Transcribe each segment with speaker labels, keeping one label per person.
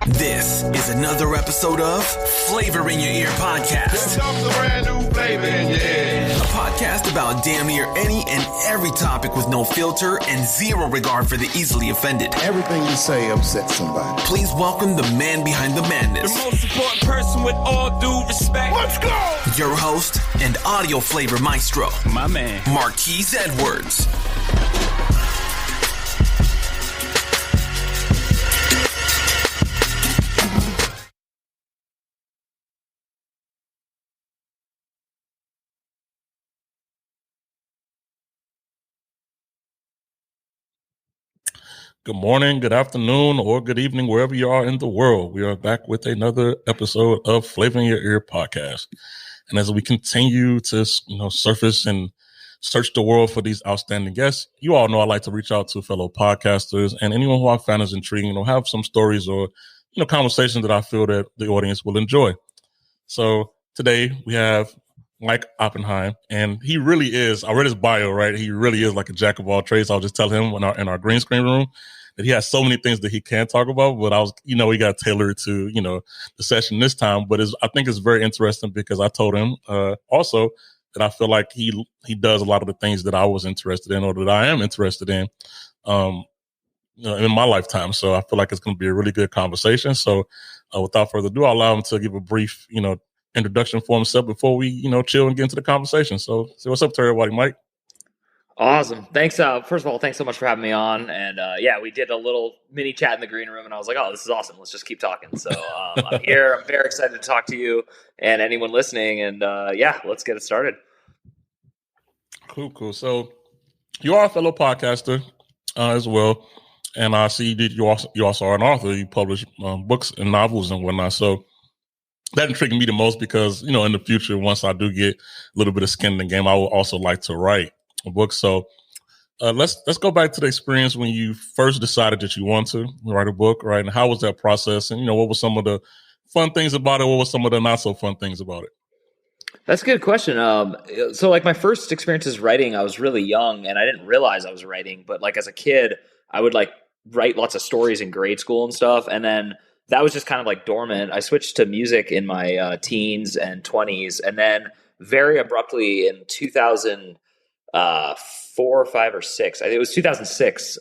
Speaker 1: This is another episode of Flavor in Your Ear podcast.
Speaker 2: A brand new flavor in your ear.
Speaker 1: A podcast about damn near any and every topic with no filter and zero regard for the easily offended.
Speaker 3: Everything you say upsets somebody.
Speaker 1: Please welcome the man behind the madness.
Speaker 4: The most important person with all due respect.
Speaker 2: Let's go!
Speaker 1: Your host and audio flavor maestro,
Speaker 4: My man.
Speaker 1: Marquise Edwards.
Speaker 5: Good morning, good afternoon, or good evening, wherever you are in the world. We are back with another episode of Flavor in Your Ear podcast. And as we continue to, surface and search the world for these outstanding guests, you all know I like to reach out to fellow podcasters and anyone who I find is intriguing, have some stories or, conversations that I feel that the audience will enjoy. So today we have Mike Oppenheim, and he really is, I read his bio, right? He really is like a jack of all trades. I'll just tell him in our green screen room that he has so many things that he can talk about, but we got to tailor it to, the session this time. But I think it's very interesting because I told him also that I feel like he does a lot of the things that I was interested in or that I am interested in, in my lifetime. So I feel like it's going to be a really good conversation. So without further ado, I'll allow him to give a brief, introduction for himself before we, chill and get into the conversation. So what's up to everybody, Mike?
Speaker 6: Awesome. Thanks. First of all, thanks so much for having me on. And we did a little mini chat in the green room and I was like, oh, this is awesome. Let's just keep talking. So I'm here. I'm very excited to talk to you and anyone listening. And let's get it started.
Speaker 5: Cool. So you are a fellow podcaster as well. And I see that you also are an author. You publish books and novels and whatnot. So that intrigued me the most because, in the future, once I do get a little bit of skin in the game, I would also like to write a book. So let's go back to the experience when you first decided that you want to write a book, right? And how was that process? And, what were some of the fun things about it? What were some of the not so fun things about it?
Speaker 6: That's a good question. So my first experiences writing, I was really young and I didn't realize I was writing. But as a kid, I would write lots of stories in grade school and stuff. And then that was just kind of dormant. I switched to music in my teens and 20s. And then very abruptly in 2004 or 5 or 6, I think it was 2006,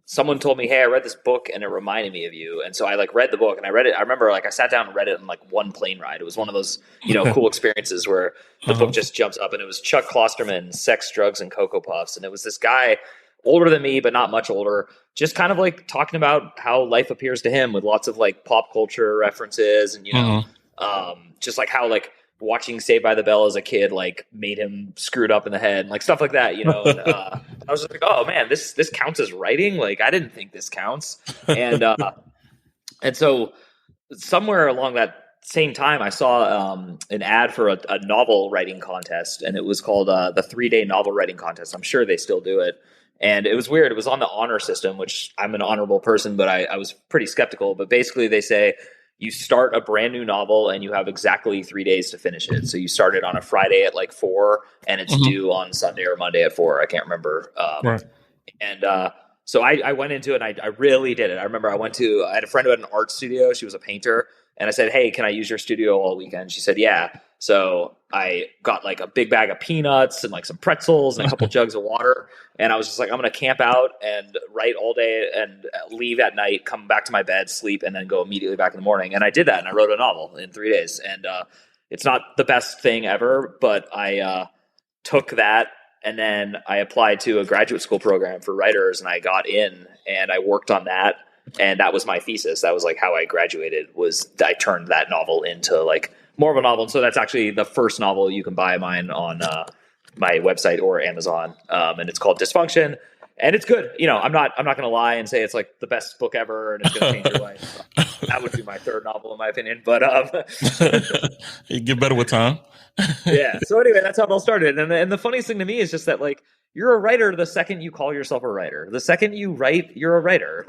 Speaker 6: someone told me, hey, I read this book and it reminded me of you. And so I read the book and I read it. I remember I sat down and read it in one plane ride. It was one of those, cool experiences where the book just jumps up, and it was Chuck Klosterman, Sex, Drugs, and Cocoa Puffs. And it was this guy older than me, but not much older, just kind of talking about how life appears to him with lots of pop culture references and, just how watching Saved by the Bell as a kid, made him screwed up in the head and stuff like that, And, I was just oh man, this counts as writing. I didn't think this counts. And, and so somewhere along that same time, I saw an ad for a novel writing contest, and it was called the 3-Day Novel Writing Contest. I'm sure they still do it. And it was weird. It was on the honor system, which I'm an honorable person, but I was pretty skeptical. But basically they say you start a brand new novel and you have exactly 3 days to finish it. So you start it on a Friday at 4 and it's due on Sunday or Monday at 4. I can't remember.
Speaker 5: Right.
Speaker 6: And so I went into it and I really did it. I remember I had a friend who had an art studio. She was a painter. And I said, hey, can I use your studio all weekend? She said, yeah. So I got a big bag of peanuts and some pretzels and a couple jugs of water. And I was just I'm going to camp out and write all day and leave at night, come back to my bed, sleep, and then go immediately back in the morning. And I did that, and I wrote a novel in 3 days. And it's not the best thing ever, but I took that and then I applied to a graduate school program for writers, and I got in and I worked on that. And that was my thesis. That was how I graduated, was I turned that novel into more of a novel. And so that's actually the first novel. You can buy mine on my website or Amazon. And it's called Dysfunction. And it's good. I'm not going to lie and say it's the best book ever and it's going to change your life. That would be my third novel in my opinion. But
Speaker 5: you get better with time.
Speaker 6: Yeah. So anyway, that's how it all started. And the funniest thing to me is just that you're a writer the second you call yourself a writer. The second you write, you're a writer.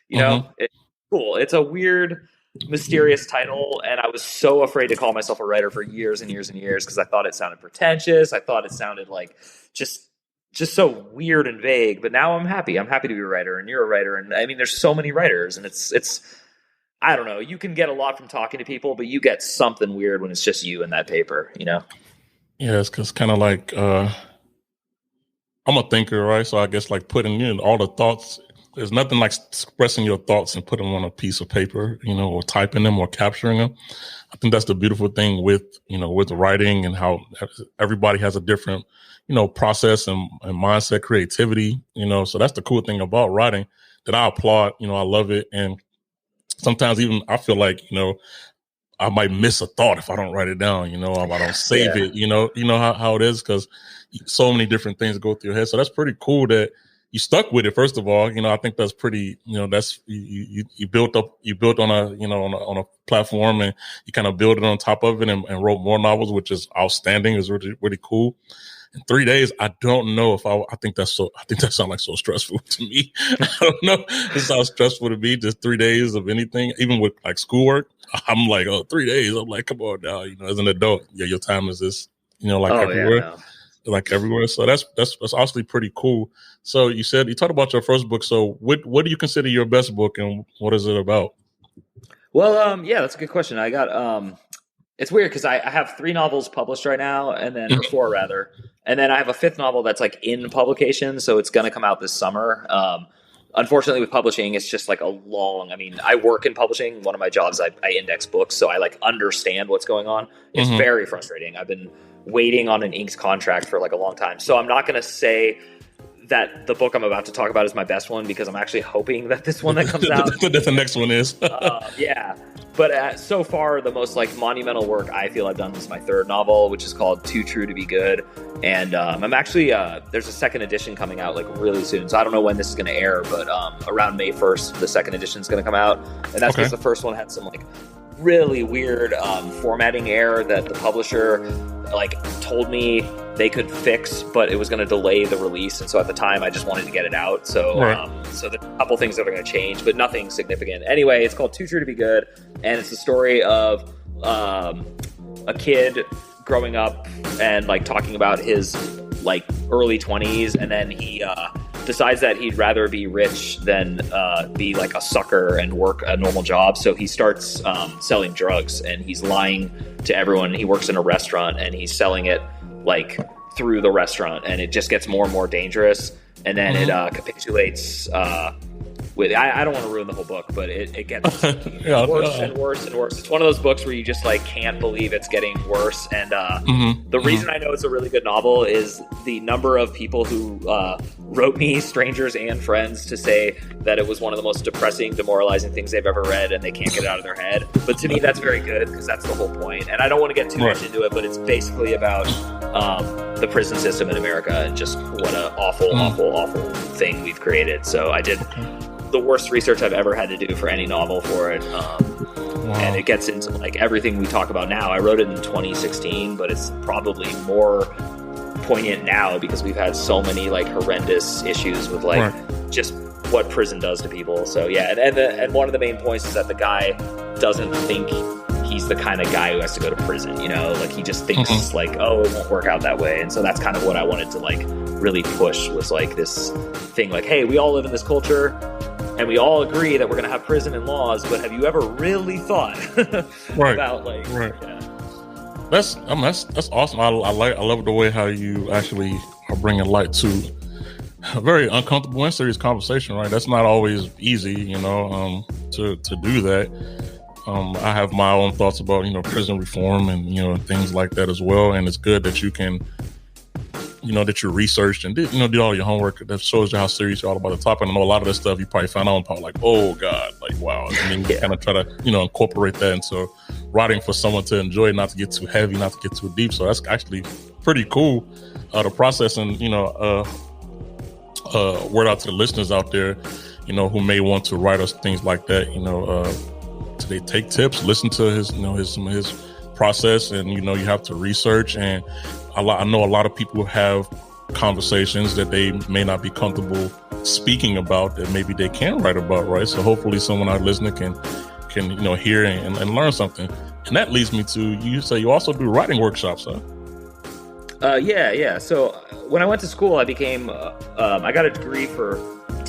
Speaker 6: It's cool. It's a weird, mysterious title, and I was so afraid to call myself a writer for years and years and years because I thought it sounded pretentious. I thought it sounded just so weird and vague. But now I'm happy. I'm happy to be a writer, and you're a writer, and I mean, there's so many writers, and it's I don't know. You can get a lot from talking to people, but you get something weird when it's just you and that paper, you know?
Speaker 5: Yeah, it's because kind of like I'm a thinker, right? So I guess like putting in all the thoughts. There's nothing like expressing your thoughts and putting them on a piece of paper, you know, or typing them or capturing them. I think that's the beautiful thing with, you know, with writing and how everybody has a different, you know, process and mindset, creativity, you know. So that's the cool thing about writing that I applaud. You know, I love it. And sometimes even I feel like, you know, I might miss a thought if I don't write it down, you know, if I don't save it, you know how it is, because so many different things go through your head. So that's pretty cool that you stuck with it. First of all, you know, I think that's pretty, you know, that's you built on a, you know, on a platform, and you kind of built it on top of it and wrote more novels, which is outstanding. Is really, really cool. In 3 days, I don't know if I think that sounds like so stressful to me. I don't know. This sounds stressful to me. Just 3 days of anything, even with like schoolwork. I'm like, 3 days. I'm like, come on now. You know, as an adult, yeah, your time is this, you know, like everywhere. Yeah, no. Like everywhere. So that's honestly pretty cool. So you talked about your first book. So what do you consider your best book, and what is it about?
Speaker 6: Well, yeah, that's a good question. I got, it's weird because I have 3 novels published right now, and then, or 4 rather. And then I have a 5th novel that's like in publication. So it's going to come out this summer. Unfortunately with publishing, it's just like I work in publishing. One of my jobs, I index books. So I like understand what's going on. It's very frustrating. I've been waiting on an inks contract for like a long time. So I'm not going to say that the book I'm about to talk about is my best one, because I'm actually hoping that this one that comes out
Speaker 5: that the next one is.
Speaker 6: Yeah. But so far, the most like monumental work I feel I've done is my 3rd novel, which is called Too True to Be Good. And I'm actually, there's a 2nd edition coming out like really soon. So I don't know when this is going to air, but around May 1st, the 2nd edition is going to come out. And that's because the first one had some like really weird formatting error that the publisher like told me they could fix, but it was going to delay the release. And so at the time I just wanted to get it out. So, so there's a couple things that are going to change, but nothing significant. Anyway, it's called Too True to Be Good. And it's the story of a kid growing up and like talking about his like early 20s. And then he decides that he'd rather be rich than be like a sucker and work a normal job. So he starts selling drugs, and he's lying to everyone. He works in a restaurant, and he's selling it like through the restaurant, and it just gets more and more dangerous. And then it capitulates with, I don't want to ruin the whole book, but it gets worse and worse and worse. It's one of those books where you just like can't believe it's getting worse. And the reason I know it's a really good novel is the number of people who wrote me, strangers and friends, to say that it was one of the most depressing, demoralizing things they've ever read, and they can't get it out of their head. But to me, that's very good, because that's the whole point. And I don't want to get too much into it, but it's basically about the prison system in America and just what an awful thing we've created. So I did the worst research I've ever had to do for any novel for it. And it gets into like everything we talk about now. I wrote it in 2016, but it's probably more poignant now because we've had so many like horrendous issues with like just what prison does to people. So yeah, and one of the main points is that the guy doesn't think he's the kind of guy who has to go to prison, you know, like he just thinks like, oh, it won't work out that way. And so that's kind of what I wanted to like really push, was like this thing like, hey, we all live in this culture and we all agree that we're going to have prison and laws, but have you ever really thought about like,
Speaker 5: That's awesome. I love the way how you actually are bringing light to a very uncomfortable and serious conversation, right? That's not always easy, you know, to do that. I have my own thoughts about, you know, prison reform and, you know, things like that as well. And it's good that you can, you know, that you researched and did all your homework. That shows you how serious you're all about the topic. I know a lot of this stuff you probably found out and probably like, oh God, like, wow. I mean, you kind of try to, you know, incorporate that into writing for someone to enjoy, not to get too heavy, not to get too deep. So that's actually pretty cool, the process. And, you know, word out to the listeners out there, you know, who may want to write us things like that, you know, they take tips, listen to his, you know, his process, and, you know, you have to research. And I know a lot of people have conversations that they may not be comfortable speaking about that maybe they can write about, right? So hopefully someone out listening can, you know, hear and learn something. And that leads me to, you say you also do writing workshops, huh?
Speaker 6: Yeah. So when I went to school, I became, I got a degree for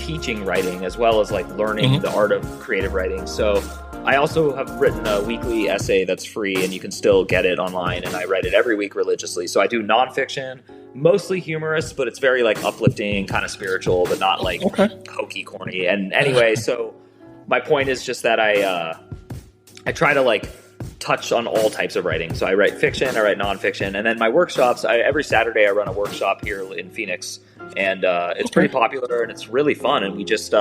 Speaker 6: teaching writing as well as like learning the art of creative writing. So I also have written a weekly essay that's free and you can still get it online, and I write it every week religiously. So I do nonfiction, mostly humorous, but it's very like uplifting, kind of spiritual, but not like hokey, corny. And anyway, so my point is just that I try to like touch on all types of writing. So I write fiction, I write nonfiction, and then my workshops, every Saturday I run a workshop here in Phoenix, and it's pretty popular and it's really fun. And we just,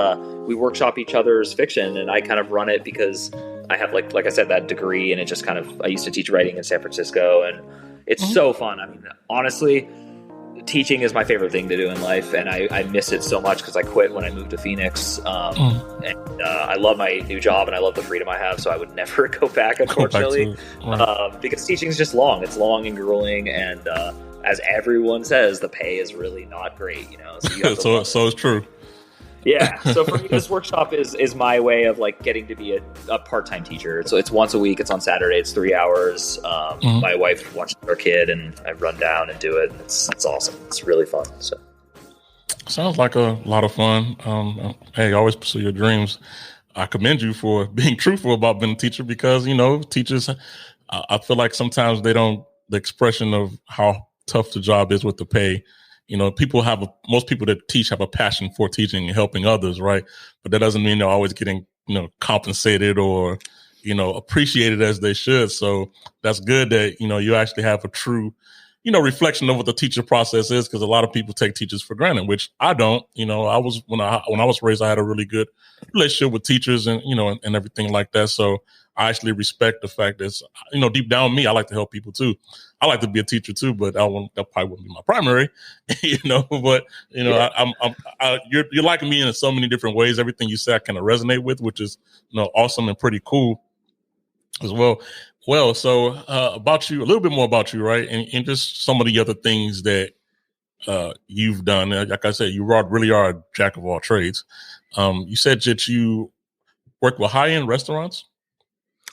Speaker 6: we workshop each other's fiction, and I kind of run it because I have like I said, that degree, and it just kind of, I used to teach writing in San Francisco, and it's so fun. I mean, honestly, teaching is my favorite thing to do in life, and I miss it so much because I quit when I moved to Phoenix. And I love my new job and I love the freedom I have, so I would never go back, unfortunately, because teaching is just long. It's long and grueling, and as everyone says, the pay is really not great, you know. So, you have to
Speaker 5: so it's true.
Speaker 6: Yeah. So for me, this workshop is my way of like getting to be a part-time teacher. So it's once a week. It's on Saturday. It's 3 hours. My wife watches our kid, and I run down and do it. And it's awesome. It's really fun. So
Speaker 5: sounds like a lot of fun. Hey, always pursue your dreams. I commend you for being truthful about being a teacher, because, you know, teachers, I feel like sometimes they don't, the expression of how tough the job is with the pay. You know, most people that teach have a passion for teaching and helping others, right? But that doesn't mean they're always getting, you know, compensated or, you know, appreciated as they should. So that's good that, you know, you actually have a true, you know, reflection of what the teacher process is, because a lot of people take teachers for granted, which I don't. You know, when I was raised, I had a really good relationship with teachers and, you know, and everything like that. So I actually respect the fact that, you know, deep down me, I like to help people too. I like to be a teacher too, but that probably wouldn't be my primary, you know. But you know, yeah. You're like me in so many different ways. Everything you say, I kind of resonate with, which is, you know, awesome and pretty cool as well. Well, so about you, a little bit more about you, right, and just some of the other things that you've done. Like I said, you really are a jack of all trades. You said that you work with high-end restaurants.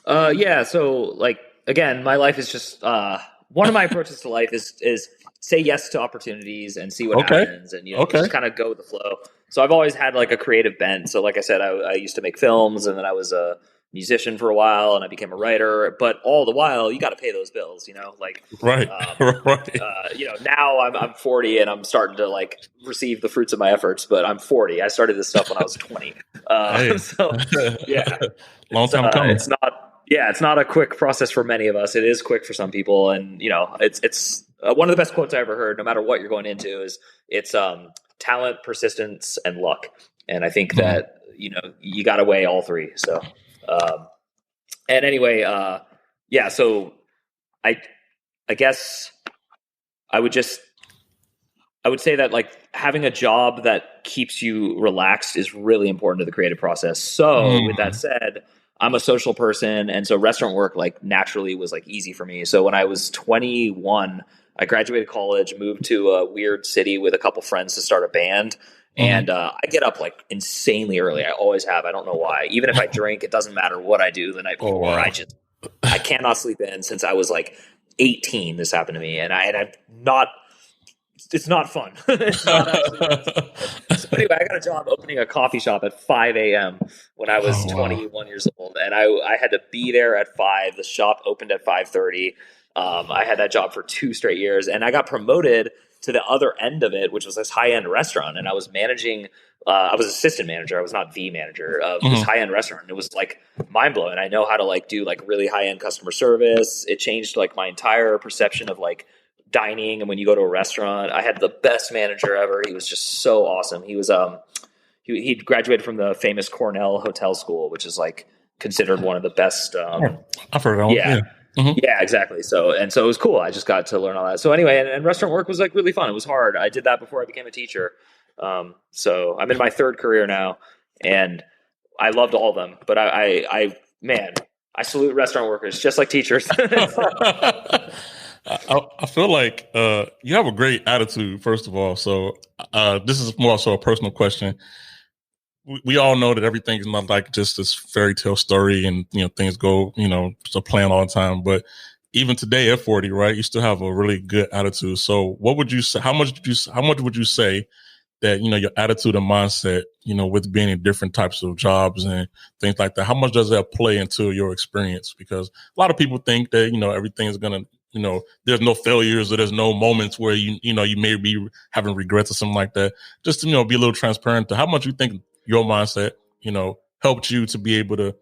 Speaker 6: Yeah. So, like, again, my life is just one of my approaches to life is say yes to opportunities and see what happens, and, you know, just kind of go with the flow. So I've always had like a creative bent. So like I said, I used to make films, and then I was a musician for a while, and I became a writer. But all the while, you got to pay those bills, you know. Like,
Speaker 5: right.
Speaker 6: You know, now I'm 40 and I'm starting to like receive the fruits of my efforts. But I'm 40. I started this stuff when I was 20. So yeah,
Speaker 5: long time coming.
Speaker 6: It's not a quick process for many of us. It is quick for some people, and you know, it's one of the best quotes I ever heard. No matter what you're going into, is it's talent, persistence, and luck. And I think that, you know, you got to weigh all three. So, and anyway, yeah. So I guess I would say that like having a job that keeps you relaxed is really important to the creative process. So with that said, I'm a social person, and so restaurant work like naturally was like easy for me. So when I was 21, I graduated college, moved to a weird city with a couple friends to start a band. And I get up like insanely early. I always have. I don't know why. Even if I drink, it doesn't matter what I do the night before.
Speaker 5: Oh, wow.
Speaker 6: I cannot sleep in since I was like 18. This happened to me, and I'm not. It's not fun. It's not actually. So anyway, I got a job opening a coffee shop at 5 a.m. when I was 21 years old, and I had to be there at 5. The shop opened at 5:30. I had that job for 2 straight years, and I got promoted to the other end of it, which was this high-end restaurant, and I was managing. I was assistant manager. I was not the manager of this high-end restaurant. And it was like mind-blowing. I know how to like do like really high-end customer service. It changed like my entire perception of like dining. And when you go to a restaurant, I had the best manager ever. He was just so awesome. He was he graduated from the famous Cornell Hotel School, which is like considered one of the best.
Speaker 5: I've heard of it.
Speaker 6: Yeah. Yeah, exactly. So it was cool. I just got to learn all that. So anyway, and restaurant work was like really fun. It was hard. I did that before I became a teacher. So I'm in my 3rd career now, and I loved all of them. But I salute restaurant workers just like teachers.
Speaker 5: I feel like you have a great attitude, first of all. So this is more so a personal question. We all know that everything is not like just this fairy tale story, and you know things go, you know, to plan all the time. But even today at 40, right, you still have a really good attitude. So what would you say? How much would you say that, you know, your attitude and mindset, you know, with being in different types of jobs and things like that, how much does that play into your experience? Because a lot of people think that, you know, everything is going to, you know, there's no failures or there's no moments where you know, you may be having regrets or something like that. Just to, you know, be a little transparent to how much you think your mindset, you know, helped you to be able to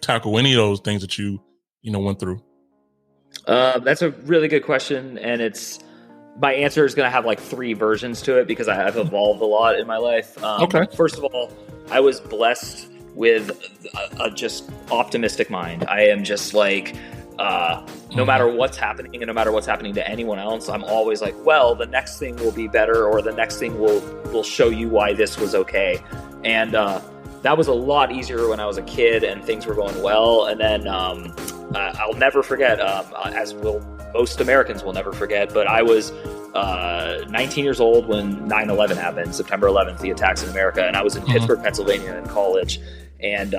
Speaker 5: tackle any of those things that you know, went through.
Speaker 6: That's a really good question. And my answer is going to have like 3 versions to it because I've evolved a lot in my life.
Speaker 5: Okay.
Speaker 6: First of all, I was blessed with a just optimistic mind. I am just like, no matter what's happening and no matter what's happening to anyone else, I'm always like, well, the next thing will be better, or the next thing will show you why this was okay. And that was a lot easier when I was a kid and things were going well. And then I'll never forget, as will most Americans will never forget, but I was 19 years old when 9/11 happened, September 11th, the attacks in America. And I was in Pittsburgh, Pennsylvania in college. And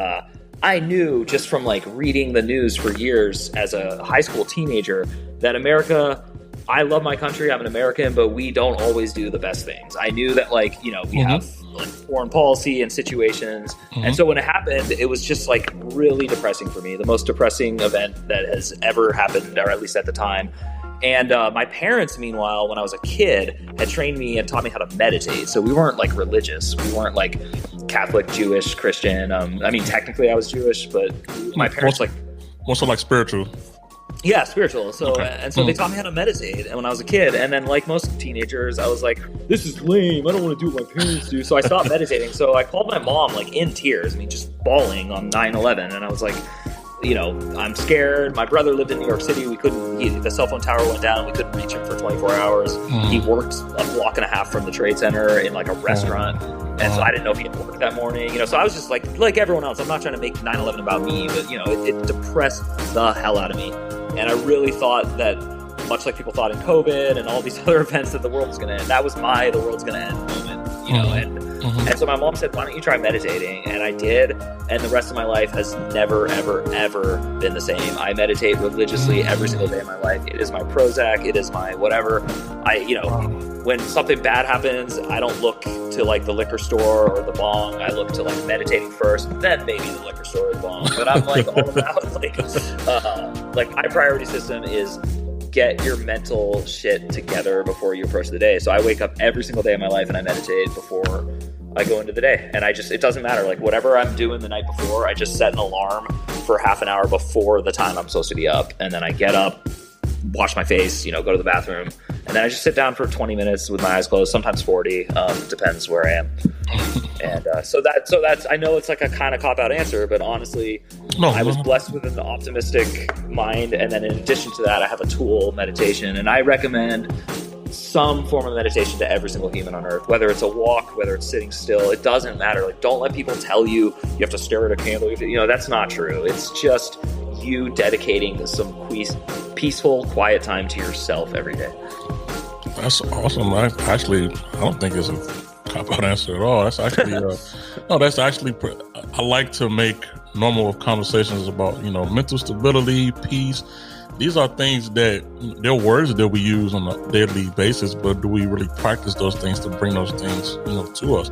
Speaker 6: I knew just from like reading the news for years as a high school teenager that America, I love my country, I'm an American, but we don't always do the best things. I knew that, like, you know, we have like foreign policy and situations. And so when it happened, it was just like really depressing for me, the most depressing event that has ever happened, or at least at the time. And my parents, meanwhile, when I was a kid, had trained me and taught me how to meditate. So we weren't like religious. We weren't like Catholic, Jewish, Christian. I mean, technically I was Jewish, but my parents
Speaker 5: Also like spiritual.
Speaker 6: Yeah, spiritual. So
Speaker 5: okay.
Speaker 6: And so they taught me how to meditate. And when I was a kid, and then like most teenagers, I was like, this is lame. I don't want to do what my parents do. So I stopped meditating. So I called my mom like in tears. I mean, just bawling on 9/11. And I was like, you know, I'm scared. My brother lived in New York City. The cell phone tower went down. We couldn't reach him for 24 hours. He worked a block and a half from the Trade Center in like a restaurant. And so I didn't know if he had work that morning. You know, so I was just like everyone else. I'm not trying to make 9/11 about me, but you know, it depressed the hell out of me. And I really thought that, much like people thought in COVID and all these other events, that the world was going to end. That was the world's going to end moment, you know. And so my mom said, why don't you try meditating? And I did. And the rest of my life has never, ever, ever been the same. I meditate religiously every single day of my life. It is my Prozac. It is my whatever. When something bad happens, I don't look to like the liquor store or the bong. I look to like meditating first, then maybe the liquor store or the bong. But I'm like all about like my priority system is get your mental shit together before you approach the day. So I wake up every single day of my life and I meditate before I go into the day. And it doesn't matter. Like whatever I'm doing the night before, I just set an alarm for half an hour before the time I'm supposed to be up. And then I get up, wash my face, you know, go to the bathroom. And then I just sit down for 20 minutes with my eyes closed, sometimes 40, depends where I am. And so that's, I know it's like a kind of cop-out answer, but honestly, I was blessed with an optimistic mind. And then in addition to that, I have a tool, meditation, and I recommend some form of meditation to every single human on earth, whether it's a walk, whether it's sitting still, it doesn't matter. Like, don't let people tell you have to stare at a candle. You know, that's not true. It's just you dedicating some peaceful, quiet time to yourself every day.
Speaker 5: That's awesome. I don't think it's a cop-out answer at all. That's actually, I like to make normal conversations about, you know, mental stability, peace. These are things that, they're words that we use on a daily basis, but do we really practice those things to bring those things, you know, to us?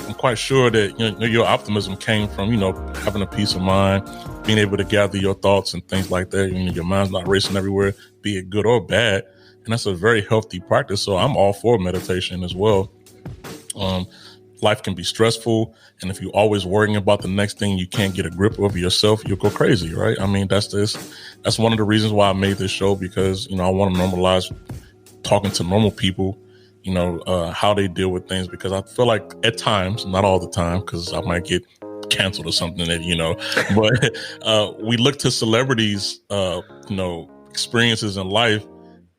Speaker 5: I'm quite sure that, you know, your optimism came from, you know, having a peace of mind, being able to gather your thoughts and things like that. You know, your mind's not racing everywhere, be it good or bad. And that's a very healthy practice. So I'm all for meditation as well. Life can be stressful. And if you're always worrying about the next thing, you can't get a grip over yourself, you'll go crazy, right? I mean, that's one of the reasons why I made this show, because, you know, I want to normalize talking to normal people, you know, how they deal with things, because I feel like at times, not all the time, because I might get canceled or something that, you know, but we look to celebrities, you know, experiences in life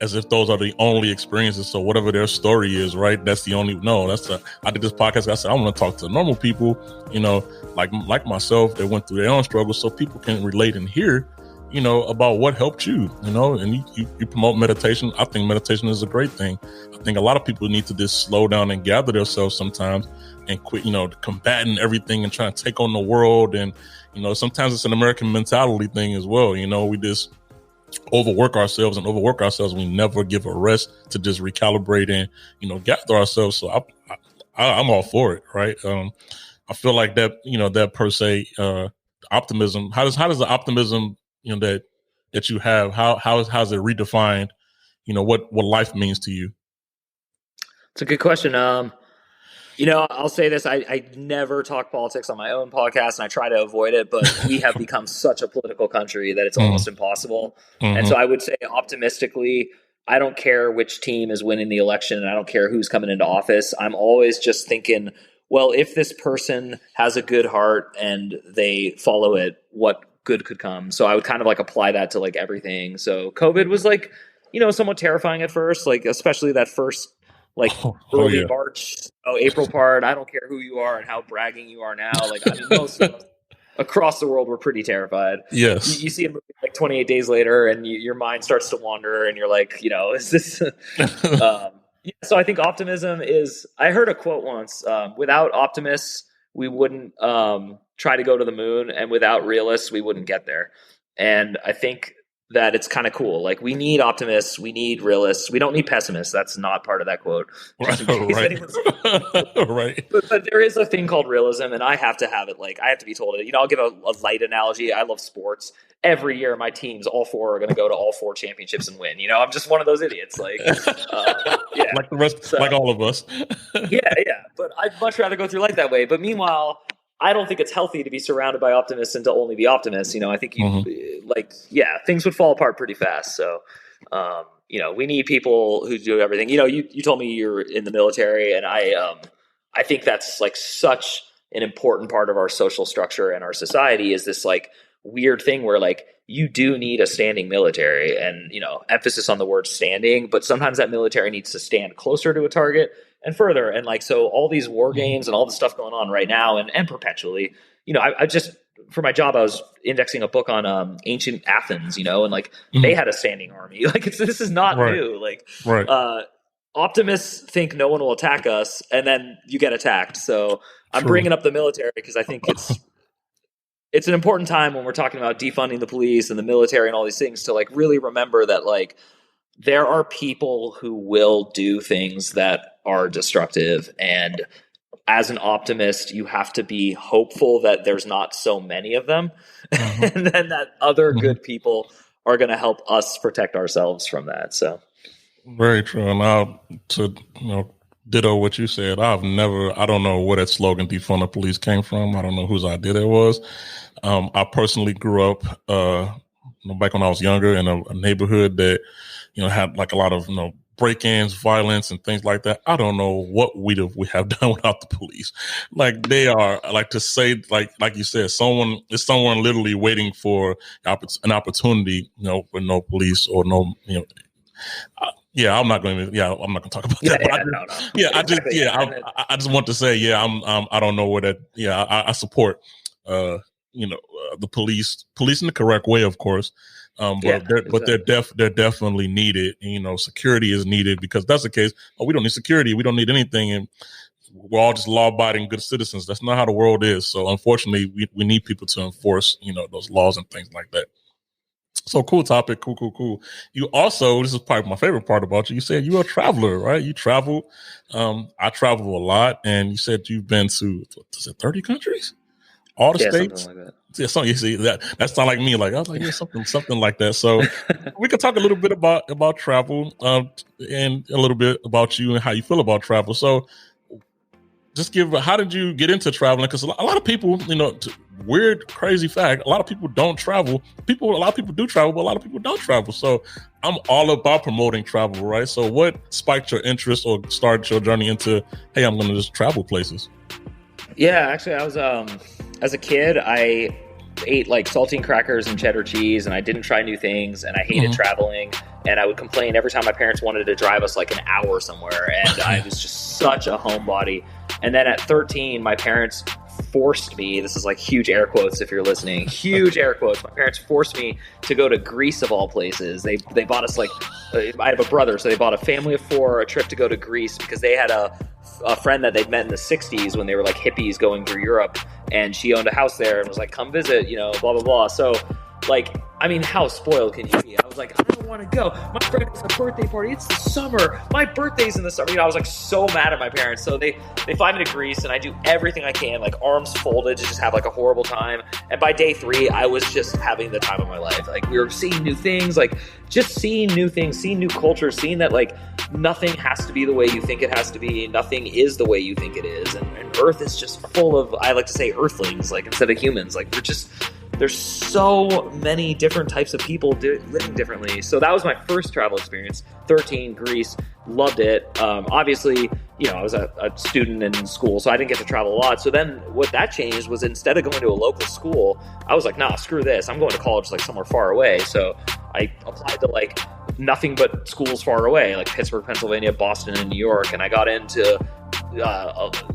Speaker 5: as if those are the only experiences. So whatever their story is, right, that's the only, I did this podcast, I said, I want to talk to normal people, you know, like myself, that went through their own struggles, so people can relate and hear, you know, about what helped you, you know, and you promote meditation. I think meditation is a great thing. I think a lot of people need to just slow down and gather themselves sometimes and quit, you know, combating everything and trying to take on the world. And, you know, sometimes it's an American mentality thing as well. You know, we just overwork ourselves. We never give a rest to just recalibrate and, you know, gather ourselves. So I'm all for it, right? I feel like that, that per se, optimism. How does the optimism, that you have, how's it redefined? What life means to you.
Speaker 6: It's a good question. I'll say this: I never talk politics on my own podcast, and I try to avoid it. But we have become such a political country that it's almost impossible. And so I would say, optimistically, I don't care which team is winning the election, and I don't care who's coming into office. I'm always just thinking, well, if this person has a good heart and they follow it, what good could come? So I would kind of like apply that to like everything. So COVID was like, somewhat terrifying at first, like especially that first early March, April part. I don't care who you are and how bragging you are now. Like, I mean, most of us across the world were pretty terrified.
Speaker 5: Yes.
Speaker 6: You see a movie like 28 Days Later and your mind starts to wander and you're like, is this... So I think optimism is, I heard a quote once, without optimists, we wouldn't try to go to the moon, and without realists, we wouldn't get there. And I think that it's kind of cool. Like, we need optimists, we need realists, we don't need pessimists. That's not part of that quote.
Speaker 5: Right.
Speaker 6: But there is a thing called realism, and I have to have it. Like, I have to be told it. I'll give a light analogy. I love sports. Every year, my teams, all four, are going to go to all four championships and win. I'm just one of those idiots. Like,
Speaker 5: like the rest, like all of us.
Speaker 6: yeah. But I'd much rather go through life that way. But meanwhile, I don't think it's healthy to be surrounded by optimists and to only be optimists. I think things would fall apart pretty fast. So, we need people who do everything. You told me you're in the military, and I think that's like such an important part of our social structure and our society is this like weird thing where like you do need a standing military, and emphasis on the word standing, but sometimes that military needs to stand closer to a target and further. And like, so all these war games and all the stuff going on right now and perpetually, I just, for my job, I was indexing a book on ancient Athens, and like they had a standing army. Like this is not new. Like optimists think no one will attack us, and then you get attacked. So I'm bringing up the military because I think it's an important time when we're talking about defunding the police and the military and all these things to like really remember that like there are people who will do things that are destructive. And as an optimist, you have to be hopeful that there's not so many of them. And then that other good people are going to help us protect ourselves from that. So
Speaker 5: very true. And now to, ditto what you said, I don't know where that slogan defund the police came from. I don't know whose idea that was. I personally grew up, back when I was younger in a neighborhood that, had like a lot of, break-ins, violence, and things like that. I don't know what we have done without the police. Like they are, like to say, like you said, someone literally waiting for an opportunity, with no police or no, I'm not going to talk about that. I just want to say, I don't know where that. I support, the police in the correct way, of course. They're definitely needed. Security is needed because if that's the case. We don't need security. We don't need anything, and we're all just law-abiding good citizens. That's not how the world is. So unfortunately, we need people to enforce, those laws and things like that. So cool topic. Cool. You also, this is probably my favorite part about you. You said you're a traveler, right? You travel. I travel a lot, and you said you've been to 30 countries, all the states.
Speaker 6: Something like that.
Speaker 5: Yeah, so you see that's not like me. Like I was like, something like that. So we could talk a little bit about travel, and a little bit about you and how you feel about travel. So just how did you get into traveling? Because a lot of people, weird, crazy fact, a lot of people don't travel. A lot of people do travel, but a lot of people don't travel. So I'm all about promoting travel, right? So what spiked your interest or started your journey into, hey, I'm going to just travel places?
Speaker 6: Yeah, actually, I was, as a kid, I ate like saltine crackers and cheddar cheese, and I didn't try new things, and I hated traveling, and I would complain every time my parents wanted to drive us like an hour somewhere, and I was just such a homebody. And then at 13, my parents forced me, this is like huge air quotes if you're listening, huge air quotes, my parents forced me to go to Greece of all places. They bought us like, I have a brother, so they bought a family of 4 a trip to go to Greece because they had a friend that they'd met in the 60s when they were like hippies going through Europe, and she owned a house there and was like, come visit, blah, blah, blah. So like I mean, how spoiled can you be? I was like, I don't want to go. My friend has a birthday party. It's the summer. My birthday's in the summer. You know, I was like so mad at my parents. So they fly me to Greece, and I do everything I can, like arms folded, to just have like a horrible time. And by day 3, I was just having the time of my life. Like, we were seeing new things, like just seeing new things, seeing new cultures, seeing that like nothing has to be the way you think it has to be. Nothing is the way you think it is. And Earth is just full of, I like to say, Earthlings, like instead of humans. Like, there's so many different types of people living differently. So that was my first travel experience. 13, Greece, loved it. Obviously, you know, I was a student in school, so I didn't get to travel a lot. So then what that changed was, instead of going to a local school, I was like, nah, screw this. I'm going to college like somewhere far away. So I applied to like nothing but schools far away, like Pittsburgh, Pennsylvania, Boston, and New York. And I got into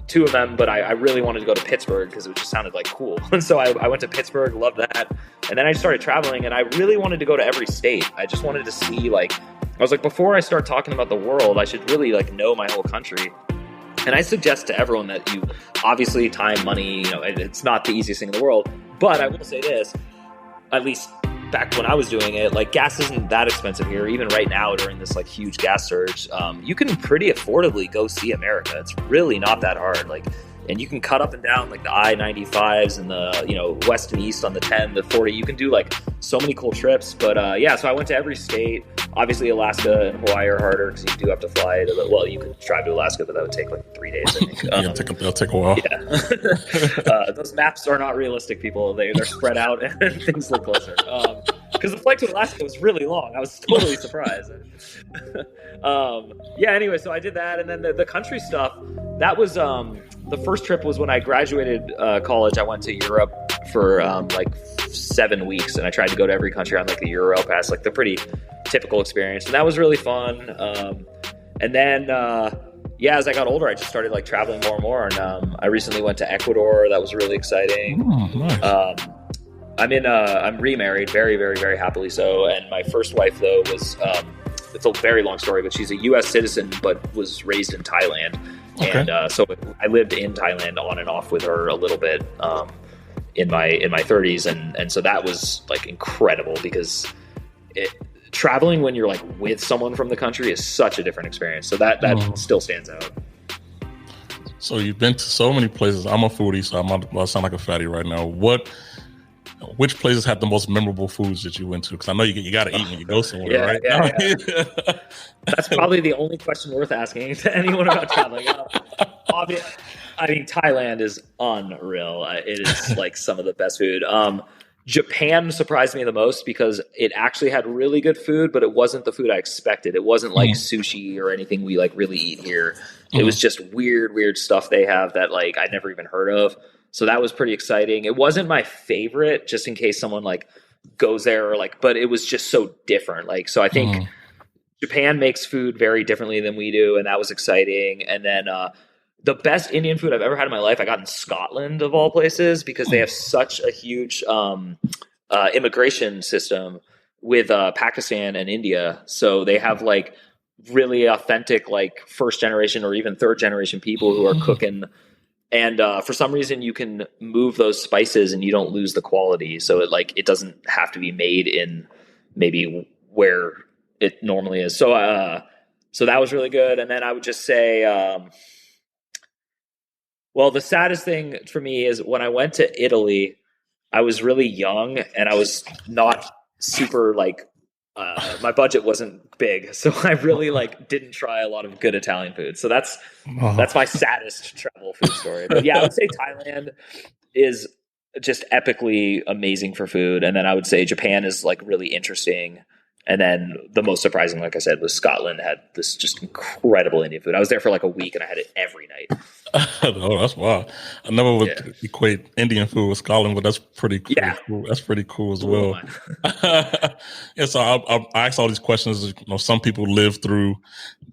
Speaker 6: 2 of them, but I really wanted to go to Pittsburgh because it just sounded like cool. And so I went to Pittsburgh, loved that. And then I started traveling, and I really wanted to go to every state. I just wanted to see, like, I was like, before I start talking about the world, I should really like know my whole country. And I suggest to everyone that you, obviously, time, money, you know, it's not the easiest thing in the world. But I will say this, at least back when I was doing it, like, gas isn't that expensive here. Even right now, during this like huge gas surge, you can pretty affordably go see America. It's really not that hard. Like, and you can cut up and down like the I-95s and the, you know, west and east on the 10, the 40. You can do like so many cool trips. But yeah, so I went to every state. Obviously, Alaska and Hawaii are harder because you do have to fly to well, you could drive to Alaska, but that would take like 3 days, I think.
Speaker 5: It'll take a while.
Speaker 6: Yeah. Those maps are not realistic, people. They're spread out and things look closer. Because the flight to Alaska was really long. I was totally surprised. Yeah, anyway, so I did that. And then the country stuff, that was the first trip was when I graduated college. I went to Europe for like 7 weeks, and I tried to go to every country on like the Euro Pass, like the pretty typical experience. And that was really fun. And then, yeah, as I got older, I just started like traveling more and more. And I recently went to Ecuador. That was really exciting.
Speaker 5: Oh, nice.
Speaker 6: I'm remarried, very, very, very happily so. And my first wife, though, was, it's a very long story, but she's a U.S. citizen, but was raised in Thailand. Okay. And so I lived in Thailand on and off with her a little bit in my 30s. And so that was like incredible, because traveling when you're like with someone from the country is such a different experience. So that still stands out.
Speaker 5: So you've been to so many places. I'm a foodie, so I sound like a fatty right now. Which places had the most memorable foods that you went to? Because I know you got to eat when you go somewhere, right?
Speaker 6: Yeah. That's probably the only question worth asking to anyone about traveling. I mean, Thailand is unreal. It is like some of the best food. Japan surprised me the most because it actually had really good food, but it wasn't the food I expected. It wasn't like sushi or anything we like really eat here. It was just weird stuff they have that like I'd never even heard of. So that was pretty exciting. It wasn't my favorite, just in case someone like goes there or like, but it was just so different. Like, so I think Japan makes food very differently than we do. And that was exciting. And then, the best Indian food I've ever had in my life, I got in Scotland of all places, because they have such a huge, immigration system with, Pakistan and India. So they have like really authentic, like first generation or even third generation people who are cooking. And for some reason, you can move those spices and you don't lose the quality. So it doesn't have to be made in maybe where it normally is. So so that was really good. And then I would just say, well, the saddest thing for me is when I went to Italy, I was really young and I was not super like, my budget wasn't big. So I really like didn't try a lot of good Italian food. So that's my saddest travel food story. But yeah, I would say Thailand is just epically amazing for food. And then I would say Japan is like really interesting. And then the most surprising, like I said, was Scotland had this just incredible Indian food. I was there for like a week and I had it every night.
Speaker 5: Oh, that's wild. I never would equate Indian food with Scotland, but that's pretty cool. Yeah. That's pretty cool as well. Yeah, so I ask all these questions. You know, some people live through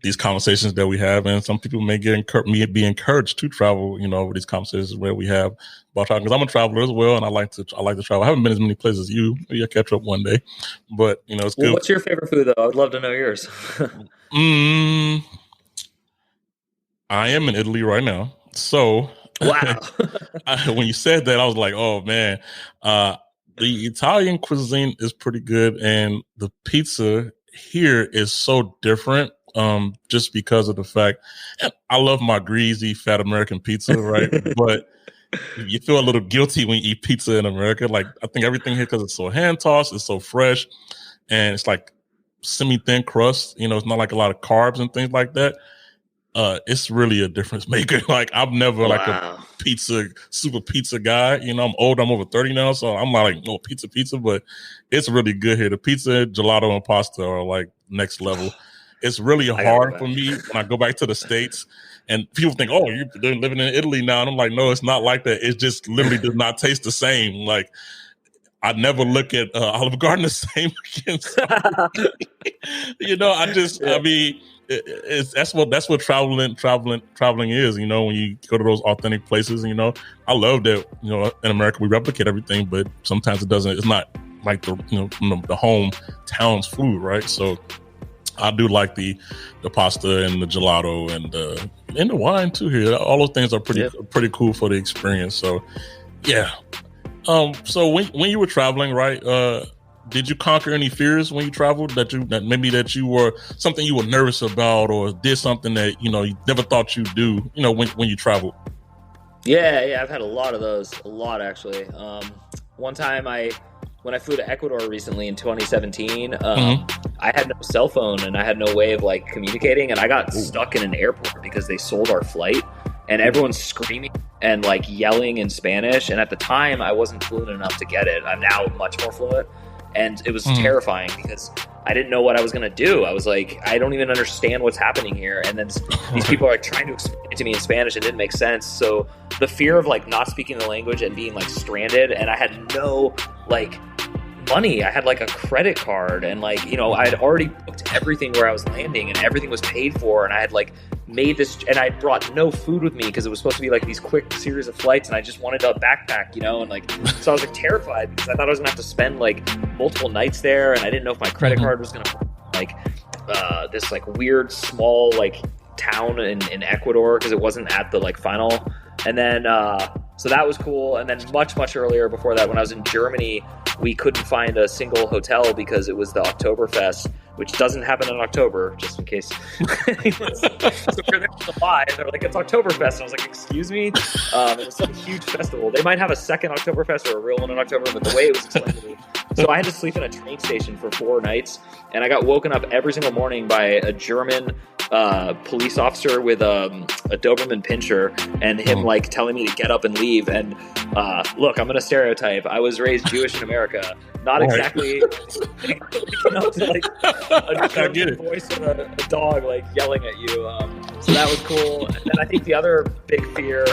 Speaker 5: these conversations that we have, and some people may be encouraged to travel, you know, over these conversations where we have about traveling. Because I'm a traveler as well, and I like to travel. I haven't been as many places as you. Maybe I'll catch up one day. But, you know, it's good.
Speaker 6: What's your favorite food, though? I would love to know yours.
Speaker 5: I am in Italy right now. So
Speaker 6: wow.
Speaker 5: When you said that, I was like, oh man, the Italian cuisine is pretty good, and the pizza here is so different. Just because of the fact, and I love my greasy, fat American pizza, right? But you feel a little guilty when you eat pizza in America. Like, I think everything here, because it's so hand tossed, it's so fresh, and it's like semi-thin crust. You know, it's not like a lot of carbs and things like that. It's really a difference maker. Like, I'm never like a super pizza guy. You know, I'm old. I'm over 30 now, so I'm not like, pizza, but it's really good here. The pizza, gelato, and pasta are like next level. It's really hard for me when I go back to the States, and people think, "Oh, they're living in Italy now," and I'm like, "No, it's not like that. It just literally does not taste the same." Like, I never look at Olive Garden the same again. So, you know, I mean, that's what traveling is. You know, when you go to those authentic places, you know, I love that. You know, in America we replicate everything, but sometimes it doesn't. It's not like the hometown's food, right? So I do like the pasta and the gelato and the wine too here. All those things are pretty cool for the experience. So yeah. So when you were traveling, right? Did you conquer any fears when you traveled that you were something you were nervous about, or did something that you never thought you'd do? You know, when you traveled.
Speaker 6: Yeah, I've had a lot of those, actually. One time when I flew to Ecuador recently in 2017, I had no cell phone and I had no way of like communicating, and I got stuck in an airport because they sold our flight, and everyone's screaming and like yelling in Spanish. And at the time I wasn't fluent enough to get it. I'm now much more fluent, and it was terrifying because I didn't know what I was going to do. I was like, I don't even understand what's happening here. And then these people are trying to explain it to me in Spanish. It didn't make sense. So the fear of like not speaking the language and being like stranded, and I had no like money. I had like a credit card, and like, I had already booked everything where I was landing, and everything was paid for, and I had like made this, and I brought no food with me because it was supposed to be like these quick series of flights, and I just wanted a backpack, and like, so I was like terrified because I thought I was gonna have to spend like multiple nights there, and I didn't know if my credit card was gonna like this like weird small like town in Ecuador, because it wasn't at the like final. And then so that was cool. And then much earlier before that, when I was in Germany, we couldn't find a single hotel because it was the Oktoberfest, which doesn't happen in October, just in case. So we're there to buy, and they're like, it's Oktoberfest. And I was like, excuse me? It was some huge festival. They might have a second Oktoberfest or a real one in October, but the way it was explained to me. So I had to sleep in a train station for 4 nights, and I got woken up every single morning by a German police officer with a Doberman Pinscher, and him like telling me to get up and leave. And look, I'm gonna stereotype. I was raised Jewish in America, not exactly enough to like understand the voice of a dog like yelling at you. So that was cool. And then I think the other big fear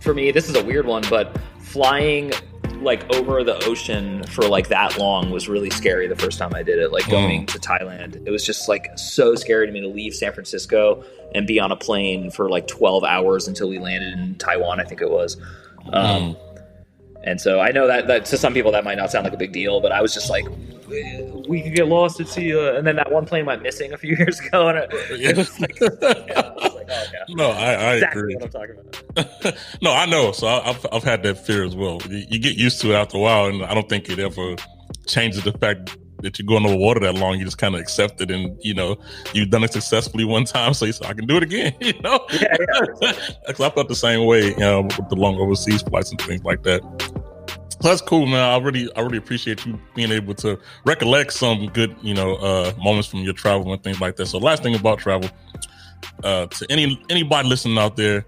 Speaker 6: for me, this is a weird one, but flying like over the ocean for like that long was really scary the first time I did it. Like going to Thailand, it was just like so scary to me to leave San Francisco and be on a plane for like 12 hours until we landed in Taiwan, I think it was. And so I know that to some people that might not sound like a big deal, but I was just like, we could get lost at sea. And then that one plane went missing a few years ago, and it was like, I was like, oh yeah.
Speaker 5: No, I
Speaker 6: exactly
Speaker 5: agree.
Speaker 6: What I'm talking about.
Speaker 5: No, I know. So I've had that fear as well. You get used to it after a while, and I don't think it ever changes the fact that you're going over water that long. You just kind of accept it, and you've done it successfully one time, so you say, I can do it again. Yeah. Because I felt the same way, with the long overseas flights and things like that. So that's cool, man. I really appreciate you being able to recollect some good, moments from your travel and things like that. So last thing about travel, to anybody listening out there,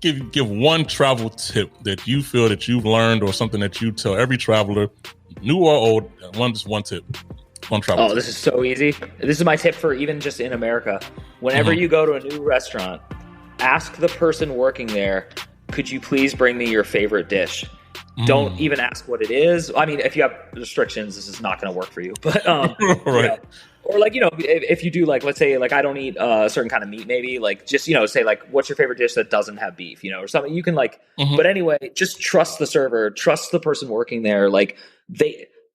Speaker 5: give one travel tip that you feel that you've learned, or something that you tell every traveler, new or old. One tip. One travel tip.
Speaker 6: This is so easy. This is my tip for even just in America. Whenever you go to a new restaurant, ask the person working there, could you please bring me your favorite dish? Don't even ask what it is. I mean, if you have restrictions, this is not going to work for you. But
Speaker 5: right.
Speaker 6: Or like, if you do, like, let's say, like, I don't eat a certain kind of meat, maybe, like, just, say, like, what's your favorite dish that doesn't have beef, or something. You can, like, but anyway, just trust the server, trust the person working there. Like,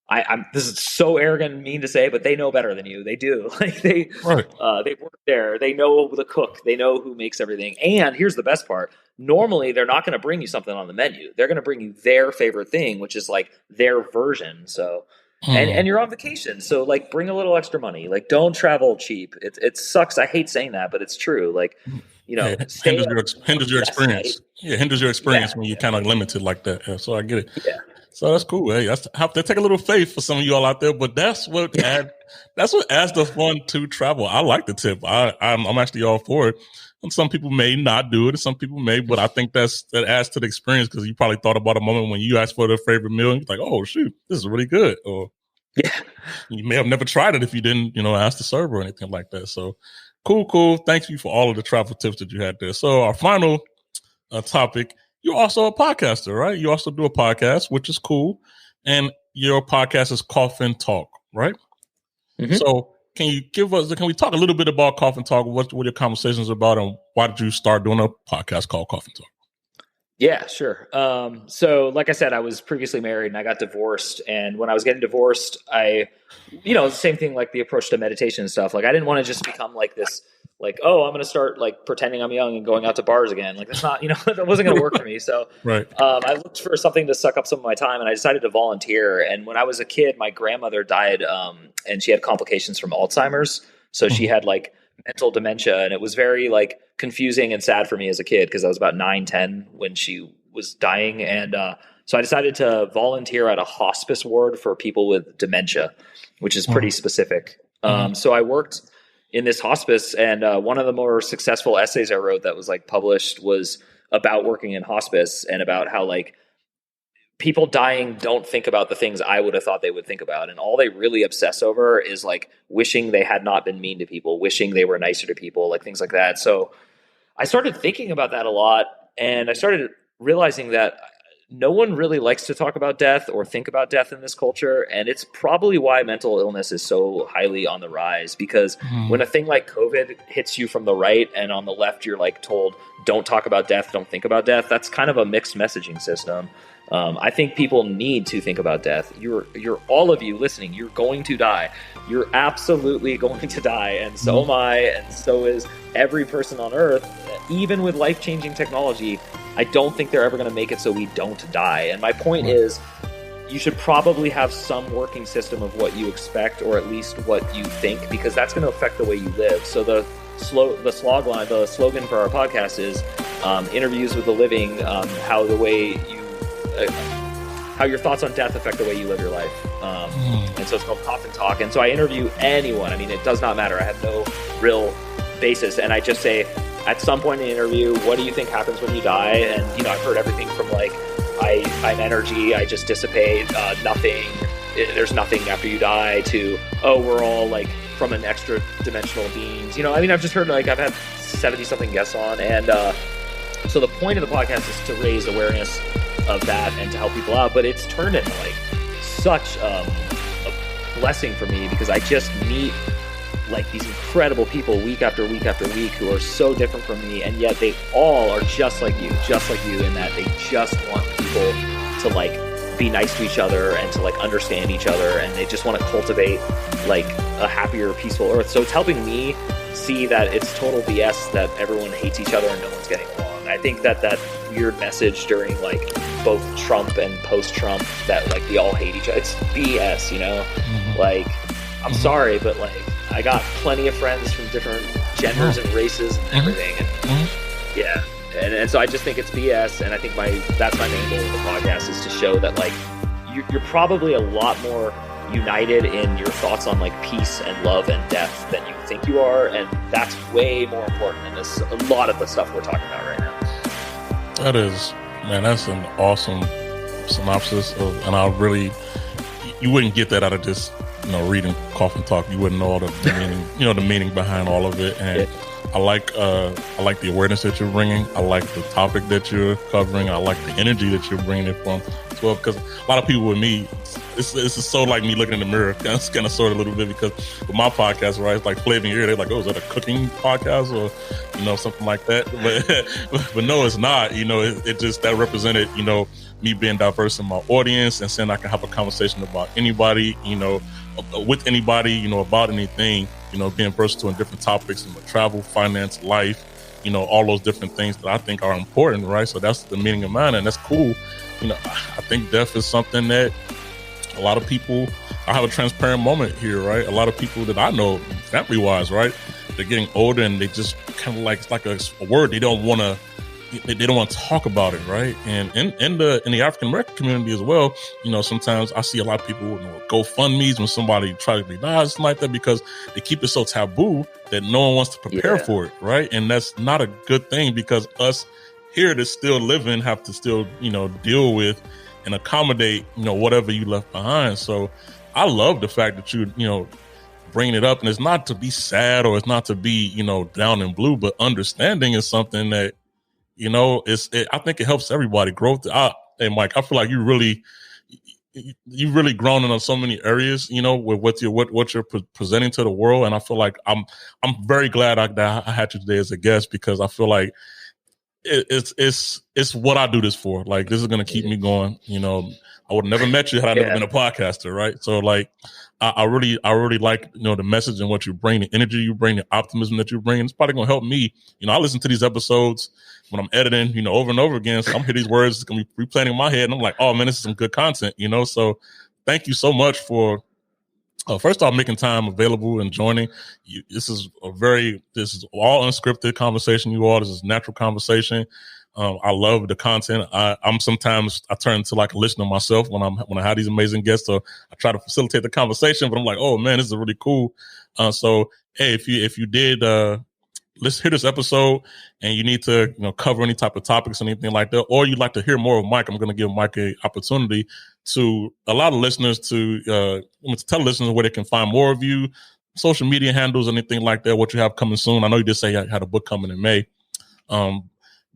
Speaker 6: I'm this is so arrogant and mean to say, but they know better than you. They do. Like they work there. They know the cook. They know who makes everything. And here's the best part. Normally, they're not going to bring you something on the menu. They're going to bring you their favorite thing, which is like their version. So, and you're on vacation. So like bring a little extra money. Like don't travel cheap. It sucks. I hate saying that, but it's true. Like, you know,
Speaker 5: hinders your experience. Yeah, hinders your experience when you're kind of limited like that. Yeah, so I get it. Yeah. So that's cool. Hey, have to take a little faith for some of you all out there, but that's what adds the fun to travel. I like the tip. I'm actually all for it. And some people may not do it, and some people may, but I think that adds to the experience because you probably thought about a moment when you asked for their favorite meal and you're like, oh shoot, this is really good. Or you may have never tried it if you didn't, ask the server or anything like that. So cool. Thank you for all of the travel tips that you had there. So our final topic. You're also a podcaster, right? You also do a podcast, which is cool. And your podcast is Coffin Talk, right? Mm-hmm. So can we talk a little bit about Coffin Talk? What your conversations about, and why did you start doing a podcast called Coffin Talk?
Speaker 6: Yeah, sure. So like I said, I was previously married and I got divorced. And when I was getting divorced, the same thing, like the approach to meditation and stuff. Like I didn't want to just become like this, like, oh, I'm going to start like pretending I'm young and going out to bars again. Like that's not, that wasn't going to work for me. So right. I looked for something to suck up some of my time and I decided to volunteer. And when I was a kid, my grandmother died and she had complications from Alzheimer's. So she had like mental dementia, and it was very like confusing and sad for me as a kid because I was about 9-10 when she was dying. And so I decided to volunteer at a hospice ward for people with dementia, which is pretty specific. So I worked in this hospice, and one of the more successful essays I wrote that was like published was about working in hospice and about how like people dying don't think about the things I would have thought they would think about. And all they really obsess over is like wishing they had not been mean to people, wishing they were nicer to people, like things like that. So I started thinking about that a lot, and I started realizing that no one really likes to talk about death or think about death in this culture. And it's probably why mental illness is so highly on the rise, because when a thing like COVID hits you from the right and on the left, you're like told, don't talk about death, don't think about death. That's kind of a mixed messaging system. I think people need to think about death. You're all of you listening, you're going to die. You're absolutely going to die. And so am I. And so is every person on earth. Even with life-changing technology, I don't think they're ever going to make it so we don't die. And my point is, you should probably have some working system of what you expect, or at least what you think, because that's going to affect the way you live. So the slogan for our podcast is interviews with the living, how your thoughts on death affect the way you live your life. And so it's called Coffin Talk. And so I interview anyone. I mean, it does not matter. I have no real basis. And I just say, at some point in the interview, what do you think happens when you die? And, I've heard everything from like, I'm energy, I just dissipate, nothing, there's nothing after you die, to, oh, we're all like from an extra dimensional beings. I've just heard, like, I've had 70 something guests on. And so the point of the podcast is to raise awareness of that and to help people out. But it's turned into like such a blessing for me, because I just meet like these incredible people week after week after week who are so different from me, and yet they all are just like you, in that they just want people to like be nice to each other and to like understand each other, and they just want to cultivate like a happier, peaceful earth. So it's helping me see that it's total BS that everyone hates each other and no one's getting along. And I think that weird message during like both Trump and post-Trump that like we all hate each other, it's BS, like I'm sorry, but like I got plenty of friends from different genders and races and everything. And yeah. And so I just think it's BS. And I think that's my main goal of the podcast, is to show that like you're probably a lot more united in your thoughts on like peace and love and death than you think you are. And that's way more important than a lot of the stuff we're talking about right now.
Speaker 5: That is, man, that's an awesome synopsis and you wouldn't get that out of just, reading Coffin Talk. You wouldn't know all the meaning, the meaning behind all of it. And I like the awareness that you're bringing. I like the topic that you're covering. I like the energy that you're bringing it from. It's well, because a lot of people with me, it's just so like me looking in the mirror, kind of sort of a little bit, because with my podcast, right, it's like Flavor in Your Ear, they're like, oh, is that a cooking podcast or, you know, something like that? But no, it's not. You know, it just, that represented, you know, me being diverse in my audience and saying I can have a conversation about anybody, you know, with anybody, you know, about anything, you know, being versatile in different topics, you know, travel, finance, life, you know, all those different things that I think are important, right? So that's the meaning of mine, and that's cool. You know, I think death is something that a lot of people, I have a transparent moment here, right? A lot of people that I know, family-wise, right, they're getting older and they just kind of like, it's like a word they don't want to talk about it, right? And in the African American community as well, you know, sometimes I see a lot of people, you know, GoFundMe's when somebody tries to be nice, something like that, because they keep it so taboo that no one wants to prepare for it, right? And that's not a good thing, because us here that's still living have to still, you know, deal with and accommodate, you know, whatever you left behind. So I love the fact that you know, bringing it up, and it's not to be sad or it's not to be, you know, down in blue, but understanding is something that, you know, I think it helps everybody growth. And Mike, I feel like you really grown in so many areas, you know, with what you're presenting to the world. And I feel like I'm very glad that I had you today as a guest, because I feel like it's what I do this for. Like, this is going to keep me going. You know, I would have never met you had I never been a podcaster, right? So like, I really like, you know, the message and what you bring, the energy you bring, the optimism that you bring. And it's probably going to help me. You know, I listen to these episodes when I'm editing, you know, over and over again. So I'm hearing these words, it's going to be replaying in my head. And I'm like, oh man, this is some good content, you know? So thank you so much for, first off, making time available and joining. This is all unscripted conversation, you all. This is natural conversation. I love the content. I'm sometimes I turn to like a listener myself when I have these amazing guests. So I try to facilitate the conversation, but I'm like, oh man, this is really cool. So hey, if you did let's hear this episode and you need to, you know, cover any type of topics, anything like that, or you'd like to hear more of Mike, I'm going to give Mike an opportunity to allow the listeners to tell listeners where they can find more of you, social media handles, anything like that, what you have coming soon. I know you did say you had a book coming in May.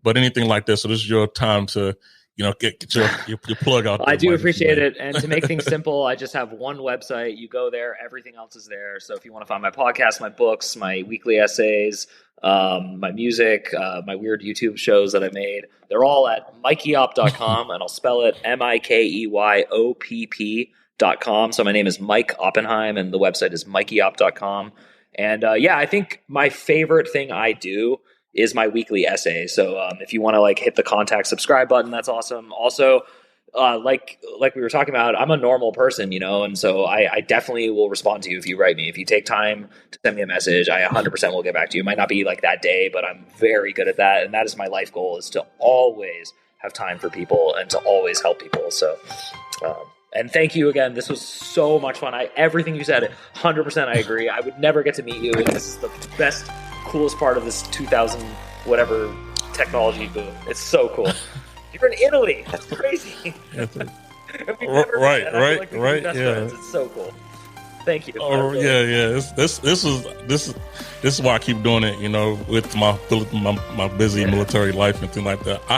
Speaker 5: But anything like that. So this is your time to, you know, get your plug out there.
Speaker 6: I do appreciate it. And to make things simple, I just have one website. You go there, everything else is there. So if you want to find my podcast, my books, my weekly essays, my music, my weird YouTube shows that I made, they're all at MikeyOpp.com, and I'll spell it MIKEYOPP.com. So my name is Mike Oppenheim, and the website is MikeyOpp.com. And I think my favorite thing I do is my weekly essay. So if you want to like hit the contact subscribe button, that's awesome. Also, like we were talking about, I'm a normal person, you know, and so I definitely will respond to you if you write me. If you take time to send me a message, I 100% will get back to you. It might not be like that day, but I'm very good at that. And that is my life goal, is to always have time for people and to always help people. So, and thank you again. This was so much fun. Everything you said, 100% I agree. I would never get to meet you. And this is the best, coolest part of this 2000 whatever technology boom. It's so cool. You're in Italy. That's crazy.
Speaker 5: Right. Yeah,
Speaker 6: it's so cool. Thank you.
Speaker 5: Oh yeah. This is why I keep doing it. You know, with my busy military life and things like that. I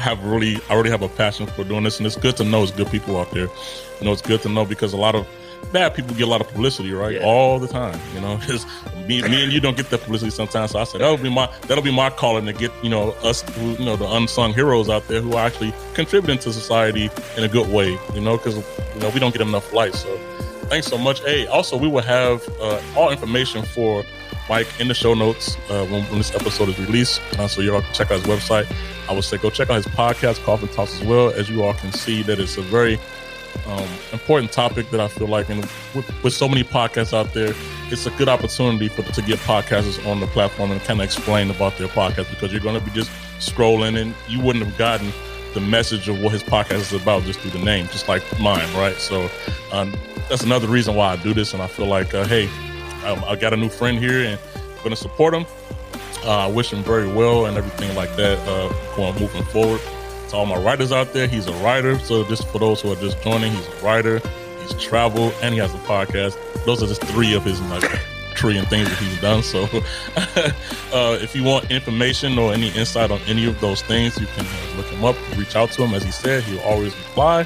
Speaker 5: already have a passion for doing this, and it's good to know there's good people out there. You know, it's good to know, because a lot of bad people get a lot of publicity, right? All the time. You know, just me and you don't get that publicity sometimes. So I said that'll be my calling to get, you know, us, you know, the unsung heroes out there who are actually contributing to society in a good way. You know, because, you know, we don't get enough light. So thanks so much. Hey, also we will have all information for Mike in the show notes when this episode is released. So you all can check out his website. I would say go check out his podcast, Coffee Talks, as well. As you all can see, that it's a very important topic that I feel like, and with so many podcasts out there, it's a good opportunity to get podcasters on the platform and kind of explain about their podcast, because you're going to be just scrolling and you wouldn't have gotten the message of what his podcast is about just through the name, just like mine, right? So that's another reason why I do this, and I feel like, hey, I got a new friend here and I'm going to support him. I wish him very well and everything like that moving forward. To all my writers out there, he's a writer. So just for those who are just joining, he's a writer, he's traveled, and he has a podcast. Those are just three of his trillion things that he's done. So if you want information or any insight on any of those things, you can look him up, reach out to him. As he said, he'll always reply.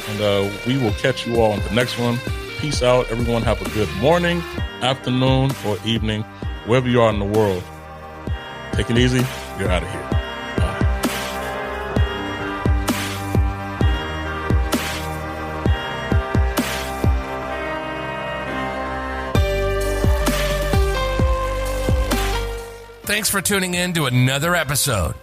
Speaker 5: And we will catch you all on the next one. Peace out, everyone. Have a good morning, afternoon, or evening, wherever you are in the world. Take it easy. You're out of here.
Speaker 7: Thanks for tuning in to another episode.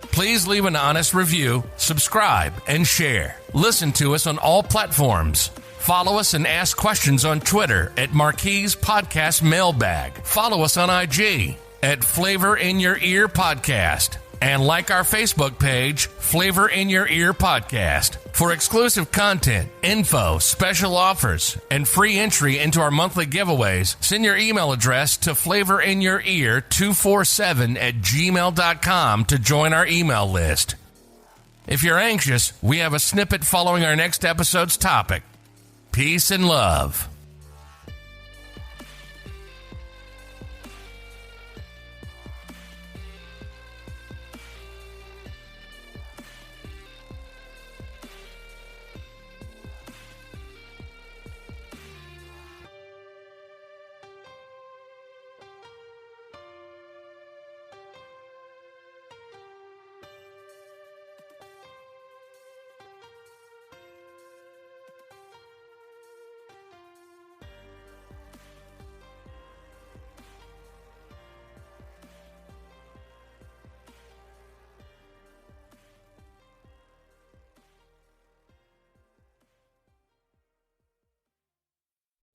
Speaker 7: Please leave an honest review, subscribe, and share. Listen to us on all platforms. Follow us and ask questions on Twitter at Marquise Podcast Mailbag. Follow us on IG at Flavor in Your Ear Podcast. And like our Facebook page, Flavor in Your Ear Podcast. For exclusive content, info, special offers, and free entry into our monthly giveaways, send your email address to flavorinyourear247@gmail.com to join our email list. If you're anxious, we have a snippet following our next episode's topic. Peace and love.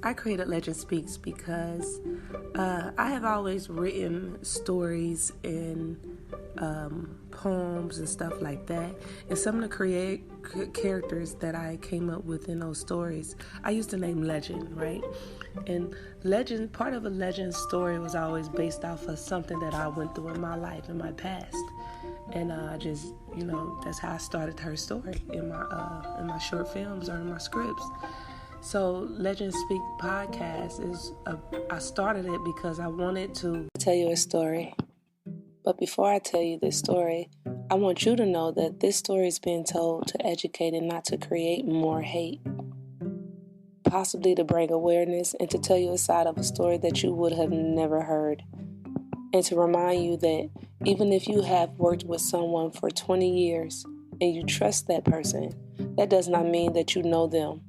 Speaker 8: I created Legend Speaks because I have always written stories and poems and stuff like that. And some of the characters that I came up with in those stories, I used to name Legend, right? And Legend, part of a Legend story was always based off of something that I went through in my life, in my past. And just, that's how I started her story in my short films or in my scripts. So Legend Speak podcast I started it because I wanted to tell you a story. But before I tell you this story, I want you to know that this story is being told to educate and not to create more hate. Possibly to bring awareness and to tell you a side of a story that you would have never heard. And to remind you that even if you have worked with someone for 20 years and you trust that person, that does not mean that you know them.